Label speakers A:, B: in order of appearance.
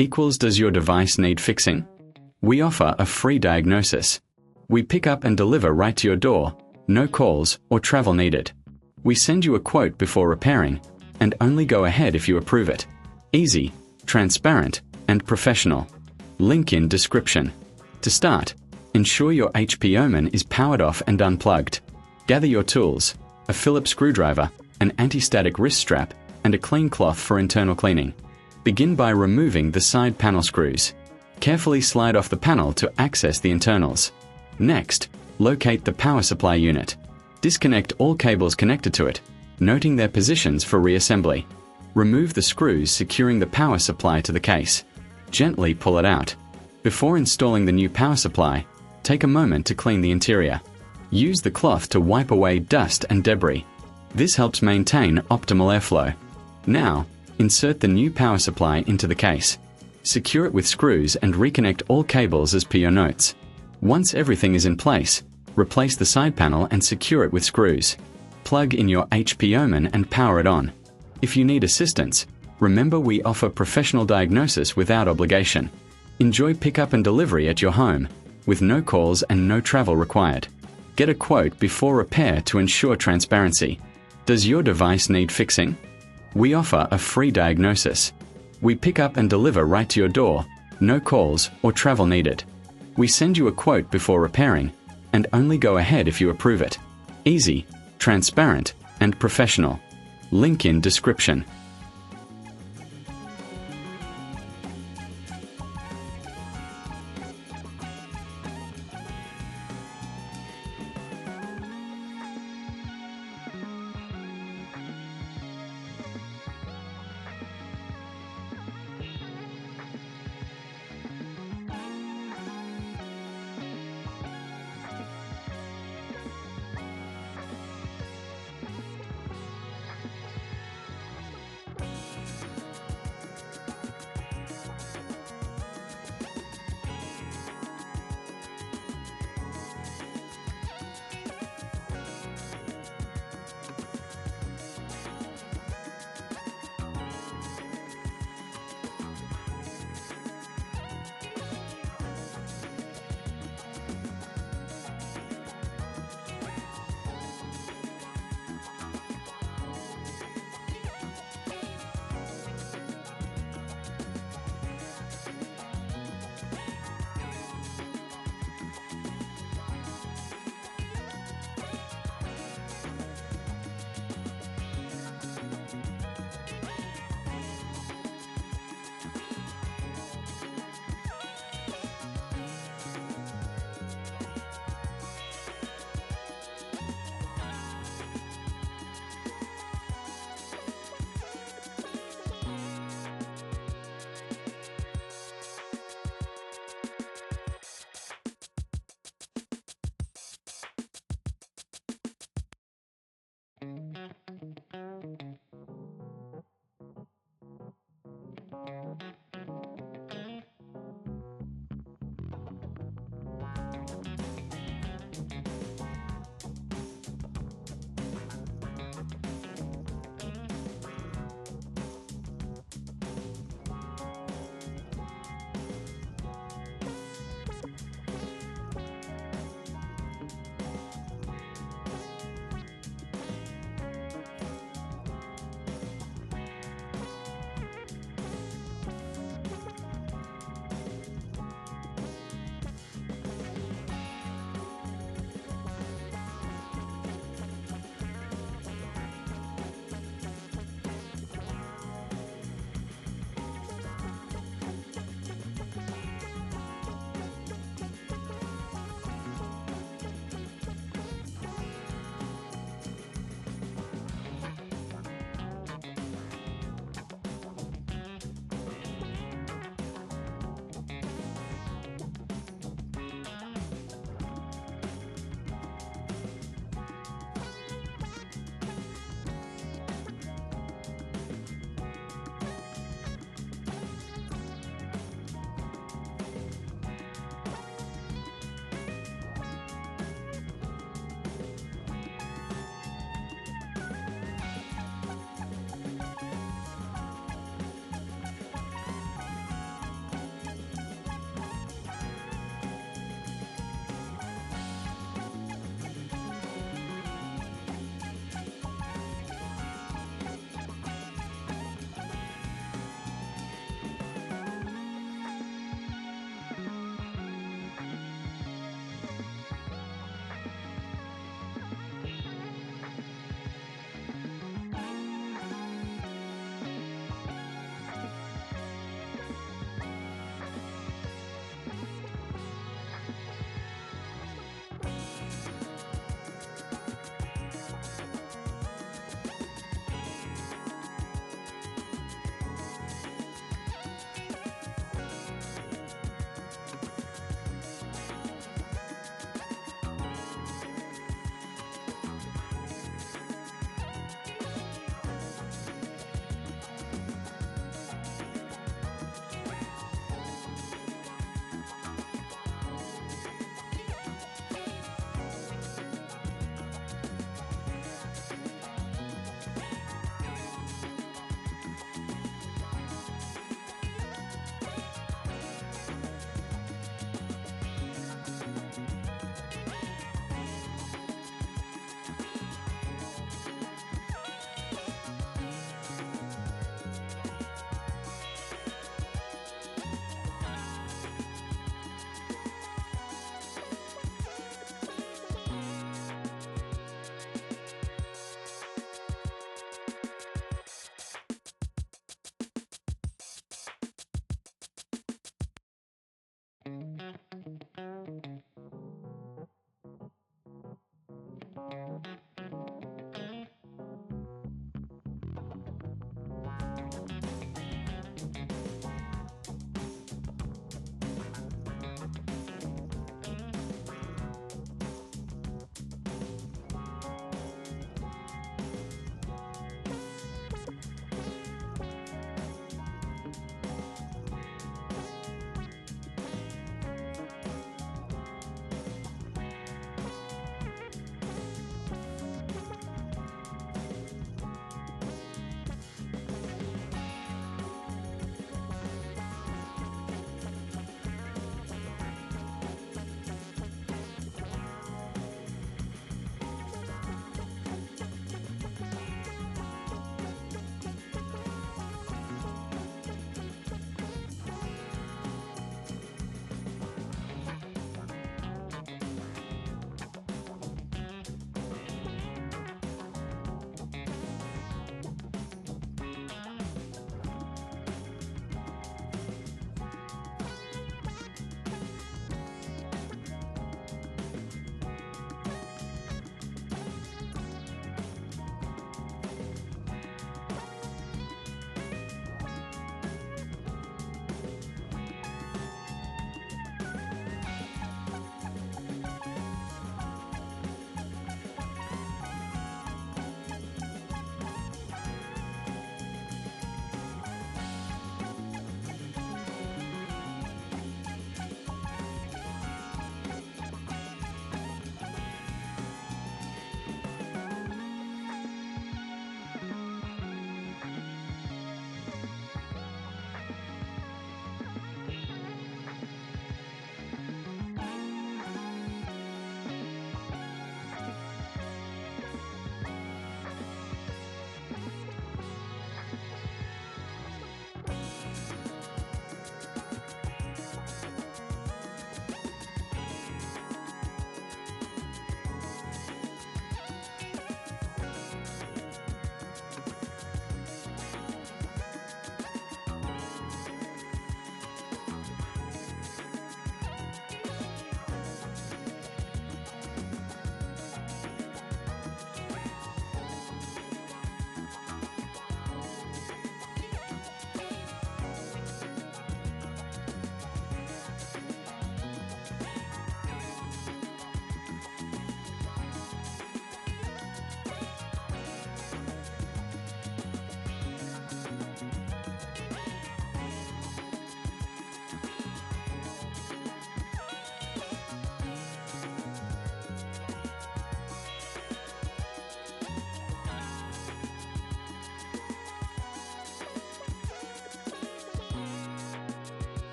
A: equals does your device need fixing? We offer a free diagnosis. We pick up and deliver right to your door, no calls or travel needed. We send you a quote before repairing, and only go ahead if you approve it. Easy, transparent, and professional. Link in description. To start, ensure your HP Omen is powered off and unplugged. Gather your tools, a Phillips screwdriver, an anti-static wrist strap, and a clean cloth for internal cleaning. Begin by removing the side panel screws. Carefully slide off the panel to access the internals. Next, locate the power supply unit. Disconnect all cables connected to it, noting their positions for reassembly. Remove the screws securing the power supply to the case. Gently pull it out. Before installing the new power supply, take a moment to clean the interior. Use the cloth to wipe away dust and debris. This helps maintain optimal airflow. Now, insert the new power supply into the case. Secure it with screws and reconnect all cables as per your notes. Once everything is in place, replace the side panel and secure it with screws. Plug in your HP Omen and power it on. If you need assistance, remember we offer professional diagnosis without obligation. Enjoy pickup and delivery at your home, with no calls and no travel required. Get a quote before repair to ensure transparency. Does your device need fixing? We offer a free diagnosis. We pick up and deliver right to your door, no calls or travel needed. We send you a quote before repairing, and only go ahead if you approve it. Easy, transparent, and professional. Link in description.